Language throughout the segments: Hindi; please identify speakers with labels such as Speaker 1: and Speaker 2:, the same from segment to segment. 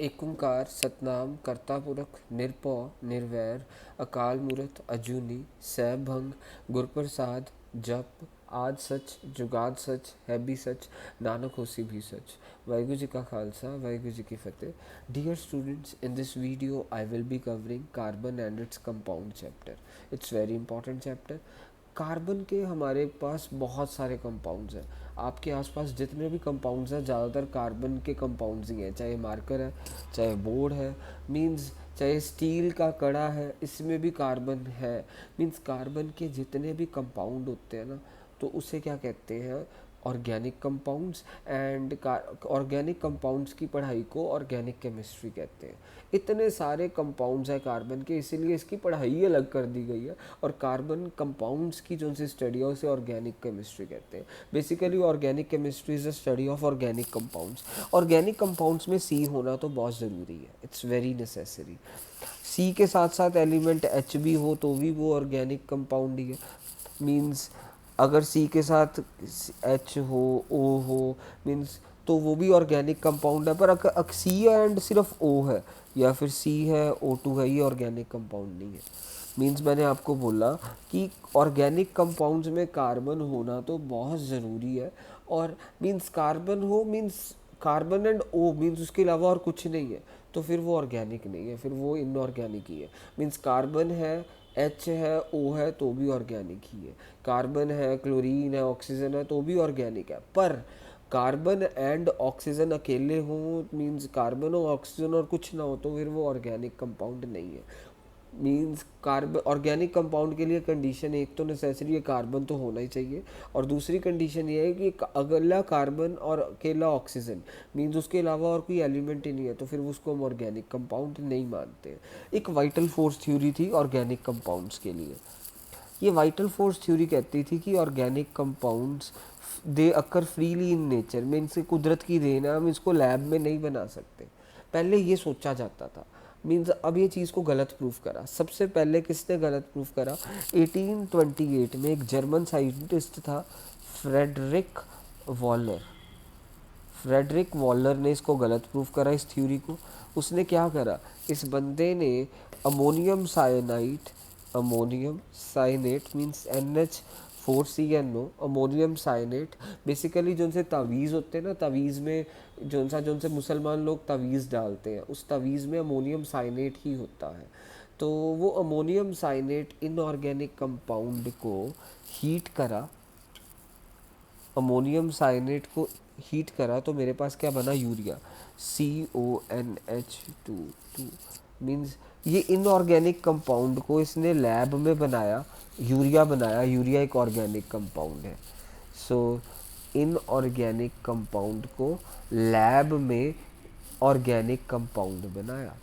Speaker 1: एक ओंकार सतनाम करता पुरख निरपौ निर्वैर अकाल मूरत अजूनी सैभंग गुरप्रसाद जप आद सच जुगाद सच है भी सच नानक होसी भी सच। वाहिगुरु जी का खालसा वाहिगुरु जी की फतेह। Dear students, in this video I will be covering carbon and its compound chapter. It's very important chapter. Carbon के हमारे पास बहुत सारे कंपाउंड्स हैं। आपके आसपास जितने भी कंपाउंड्स हैं ज़्यादातर कार्बन के कंपाउंड्स ही हैं, चाहे मार्कर है, चाहे बोर्ड है, मींस चाहे स्टील का कड़ा है, इसमें भी कार्बन है। मींस कार्बन के जितने भी कंपाउंड होते हैं ना, तो उसे क्या कहते हैं, organic compounds. And organic compounds की पढ़ाई को ऑर्गेनिक केमिस्ट्री कहते हैं। इतने सारे कंपाउंड्स हैं कार्बन के, इसीलिए इसकी पढ़ाई अलग कर दी गई है। और कार्बन कंपाउंड्स की जो सी स्टडी है उसे ऑर्गेनिक केमिस्ट्री कहते हैं। Basically organic chemistry is a study of organic compounds. Organic compounds में सी होना तो बहुत ज़रूरी है, इट्स वेरी नेसेसरी। सी के साथ साथ एलिमेंट एच भी हो तो भी वो ऑर्गेनिक कंपाउंड ही है। मीन्स अगर सी के साथ एच हो, ओ हो, मीन्स तो वो भी ऑर्गेनिक कंपाउंड है। पर अगर सी एंड सिर्फ ओ है या फिर सी है ओ टू है, ये ऑर्गेनिक कंपाउंड नहीं है। मीन्स मैंने आपको बोला कि ऑर्गेनिक कंपाउंड्स में कार्बन होना तो बहुत ज़रूरी है। और मीन्स कार्बन हो, means carbon and O, means उसके अलावा और कुछ नहीं है, तो फिर वो ऑर्गेनिक नहीं है, फिर वो इनऑर्गेनिक ही है। मीन्स कार्बन है, एच है, ओ है, तो भी ऑर्गेनिक ही है। कार्बन है, क्लोरीन है, ऑक्सीजन है, तो भी ऑर्गेनिक है। पर कार्बन एंड ऑक्सीजन अकेले हों, मीन्स कार्बन और ऑक्सीजन और कुछ ना हो, तो फिर वो ऑर्गेनिक कंपाउंड नहीं है। मीन्स कार्बन ऑर्गेनिक कंपाउंड के लिए कंडीशन एक तो नेसेसरी है, कार्बन तो होना ही चाहिए। और दूसरी कंडीशन ये है कि अगला कार्बन और अकेला ऑक्सीजन, मीन्स उसके अलावा और कोई एलिमेंट ही नहीं है, तो फिर उसको हम ऑर्गेनिक कंपाउंड नहीं मानते। एक वाइटल फोर्स थ्योरी थी ऑर्गेनिक कंपाउंड्स के लिए। ये वाइटल फोर्स थ्योरी कहती थी कि organic compounds they occur freely in nature, में इनसे कुदरत की देन है, हम इसको लैब में नहीं बना सकते। पहले ये सोचा जाता था। मीन्स अब ये चीज़ को गलत प्रूफ करा। सबसे पहले किसने गलत प्रूफ करा? 1828 में एक जर्मन साइंटिस्ट था, फ्रेडरिक वॉलर। फ्रेडरिक वॉलर ने इसको गलत प्रूफ करा, इस थ्योरी को। उसने क्या करा, इस बंदे ने ammonium cyanide, ammonium cyanate means NH4CnO, ammonium cyanate. Basically जो से तावीज़ होते हैं ना, तावीज़ में जो से मुसलमान लोग तावीज़ डालते हैं, उस तावीज़ में अमोनियम साइनेट ही होता है। तो वो अमोनियम साइनेट इनऑर्गेनिक कंपाउंड को हीट करा, अमोनियम साइनेट को हीट करा, तो मेरे पास क्या बना, यूरिया, CONH2। मीन्स ये इनऑर्गेनिक कंपाउंड को इसने लैब में बनाया, यूरिया बनाया। यूरिया एक ऑर्गेनिक कंपाउंड है। सो इनऑर्गेनिक कंपाउंड को लैब में ऑर्गेनिक कंपाउंड बनाया।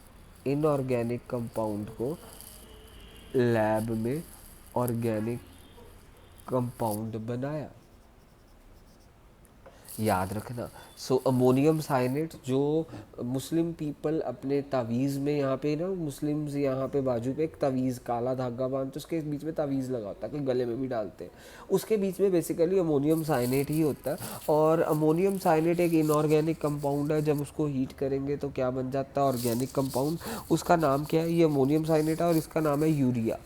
Speaker 1: इनऑर्गेनिक कंपाउंड को लैब में ऑर्गेनिक कंपाउंड बनाया, याद रखना। सो अमोनियम साइनेट जो मुस्लिम पीपल अपने तावीज़ में, यहाँ पे ना मुस्लिम्स यहाँ पे बाजू पे एक तावीज़ काला धागा बांधते, उसके बीच में तावीज़ लगा होता है, कोई गले में भी डालते हैं, उसके बीच में बेसिकली अमोनियम साइनेट ही होता है। और अमोनियम साइनेट एक इनऑर्गेनिक कंपाउंड है। जब उसको हीट करेंगे तो क्या बन जाता है, ऑर्गेनिक कंपाउंड। उसका नाम क्या है, ये अमोनियम साइनेट है और इसका नाम है यूरिया।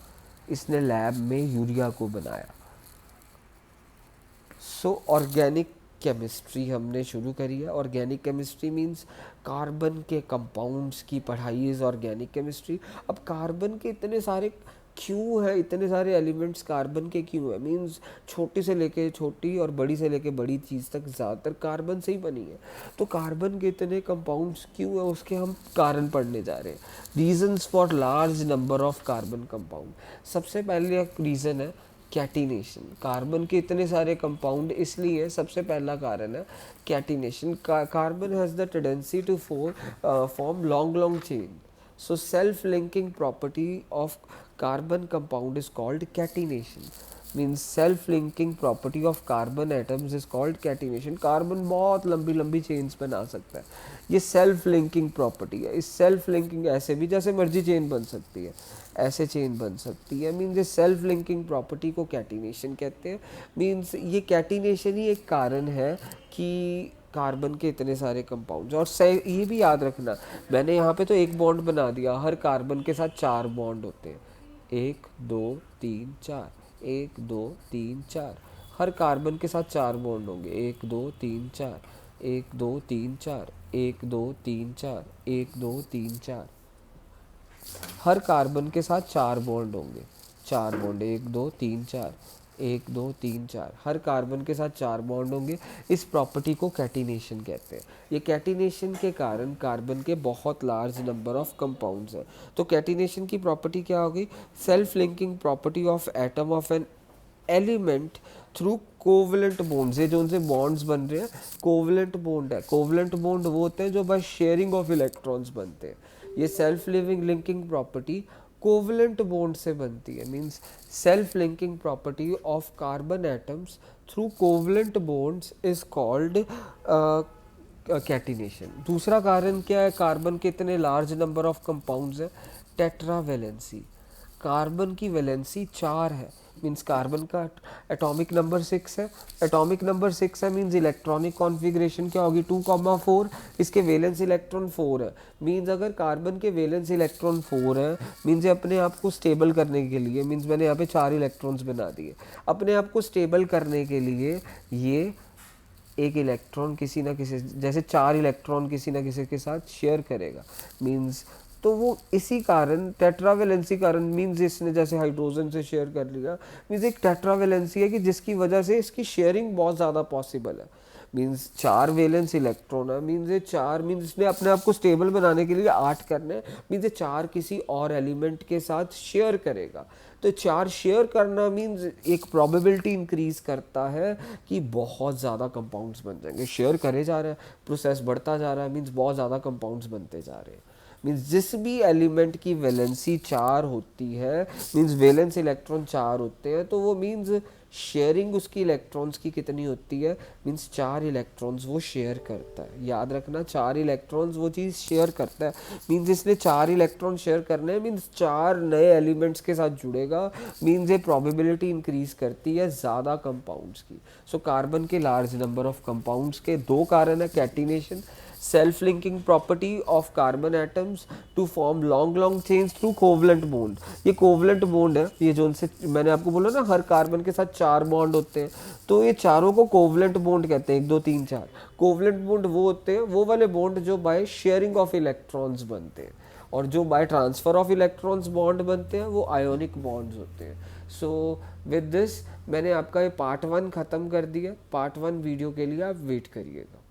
Speaker 1: इसने लैब में यूरिया को बनाया। सो ऑर्गेनिक केमिस्ट्री हमने शुरू करी है। ऑर्गेनिक केमिस्ट्री मींस कार्बन के कंपाउंड्स की पढ़ाई इज़ ऑर्गेनिक केमिस्ट्री। अब कार्बन के इतने सारे क्यों है, इतने सारे एलिमेंट्स कार्बन के क्यों है, मींस छोटी से लेके छोटी और बड़ी से लेके बड़ी चीज़ तक ज़्यादातर कार्बन से ही बनी है। तो कार्बन के इतने कंपाउंड्स क्यों है, उसके हम कारण पढ़ने जा रहे हैं। Reasons for large number of carbon compound. सबसे पहले एक रीज़न है कैटिनेशन। कार्बन के इतने सारे कंपाउंड इसलिए, सबसे पहला कारण है catenation. Carbon has the tendency to form long long chain. So self linking property of carbon compound is called catenation. Means self linking property of carbon atoms is called catenation. Carbon बहुत लंबी लंबी चेन्स बना सकता है, ये सेल्फ लिंकिंग प्रॉपर्टी है। इस सेल्फ लिंकिंग ऐसे भी जैसे मर्जी चेन बन सकती है, ऐसे चेन बन सकती है। मीन्स ये सेल्फ लिंकिंग प्रॉपर्टी को कैटिनेशन कहते हैं। मीन्स ये कैटिनेशन ही एक कारण है कि कार्बन के इतने सारे कंपाउंड्स। और ये भी याद रखना, मैंने यहाँ पे तो एक बॉन्ड बना दिया, हर कार्बन के साथ 4 बॉन्ड होते हैं, 1 2 3 4, 1 2 3 4, हर कार्बन के साथ 4 बॉन्ड होंगे, 1 2 3 4, 1 2 3 4, 1 2 3 4, 1 2 3 4, हर कार्बन के साथ 4 बॉन्ड होंगे, 4 बॉन्ड, 1 2 3 4, 1 2 3 4, हर कार्बन के साथ 4 बॉन्ड होंगे। इस प्रॉपर्टी को कैटिनेशन कहते हैं। ये कैटिनेशन के कारण कार्बन के बहुत लार्ज नंबर ऑफ कंपाउंड्स हैं। तो कैटिनेशन की प्रॉपर्टी क्या होगी? Self linking property of atom of an element through covalent bonds. ये जो उनसे बॉन्ड्स बन रहे हैं कोवलेंट बॉन्ड है। कोवलेंट बॉन्ड वो होते हैं जो बाय शेयरिंग ऑफ इलेक्ट्रॉन्स बनते हैं। ये self living linking property covalent bond से बनती है। Means self linking property of carbon atoms through covalent bonds is called catenation. दूसरा कारण क्या है? कार्बन के इतने लार्ज नंबर ऑफ कंपाउंड्स है, टेट्रावेलेंसी। कार्बन की वैलेंसी 4 है, मींस कार्बन का एटॉमिक नंबर 6 है। एटॉमिक नंबर 6 है मींस इलेक्ट्रॉनिक कॉन्फ़िगरेशन क्या होगी? 2,4। इसके वैलेंस इलेक्ट्रॉन 4 है। मींस अगर कार्बन के वैलेंस इलेक्ट्रॉन 4 है, मींस ये अपने आप को स्टेबल करने के लिए, मींस मैंने यहाँ पे 4 इलेक्ट्रॉन्स बना दिए, अपने आप को स्टेबल करने के लिए ये एक इलेक्ट्रॉन किसी ना किसी, जैसे 4 इलेक्ट्रॉन किसी ना किसी के साथ शेयर करेगा। मींस तो वो इसी कारण टेट्रावेलेंसी कारण, मींस इसने जैसे हाइड्रोजन से शेयर कर लिया, मींस एक टेट्रावेलेंसी है कि जिसकी वजह से इसकी शेयरिंग बहुत ज़्यादा पॉसिबल है। मींस 4 वैलेंस इलेक्ट्रॉन है, मींस ये 4, मींस इसने अपने आप को स्टेबल बनाने के लिए 8 करने हैं, मींस ये 4 किसी और एलिमेंट के साथ शेयर करेगा। तो 4 शेयर करना मींस एक प्रोबेबिलिटी इंक्रीज करता है कि बहुत ज़्यादा कंपाउंड्स बन जाएंगे। शेयर करे जा रहा है, प्रोसेस बढ़ता जा रहा है, मींस बहुत ज़्यादा कंपाउंड्स बनते जा रहे हैं। मीन्स जिस भी एलिमेंट की वैलेंसी 4 होती है, मीन्स वैलेंस इलेक्ट्रॉन 4 होते हैं, तो वो मीन्स शेयरिंग उसकी इलेक्ट्रॉन्स की कितनी होती है? मीन्स 4 इलेक्ट्रॉन्स वो शेयर करता है। याद रखना, 4 इलेक्ट्रॉन्स वो चीज़ शेयर करता है। मीन्स इसने 4 इलेक्ट्रॉन शेयर करने हैं, मीन्स 4 नए एलिमेंट्स के साथ जुड़ेगा। मीन्स ये प्रोबेबिलिटी इंक्रीज करती है ज़्यादा कंपाउंड्स की। सो कार्बन के लार्ज नंबर ऑफ कंपाउंड्स के 2 कारण है, catenation, self linking property of carbon atoms to form long long chains through covalent bond. ये कोवलेंट बॉन्ड है, ये जो उनसे मैंने आपको बोला ना हर कार्बन के साथ 4 बॉन्ड होते हैं, तो ये चारों को कोवलेंट बॉन्ड कहते हैं। 1 2 3 4 कोवलेंट बॉन्ड वो होते हैं, वो वाले बॉन्ड जो बाय शेयरिंग ऑफ इलेक्ट्रॉन्स बनते हैं, और जो by transfer of electrons bond बनते हैं वो आयोनिक बॉन्ड्स होते हैं। सो विद दिस मैंने आपका ये पार्ट 1 ख़त्म कर दिया। पार्ट 1 वीडियो के लिए आप वेट करिएगा।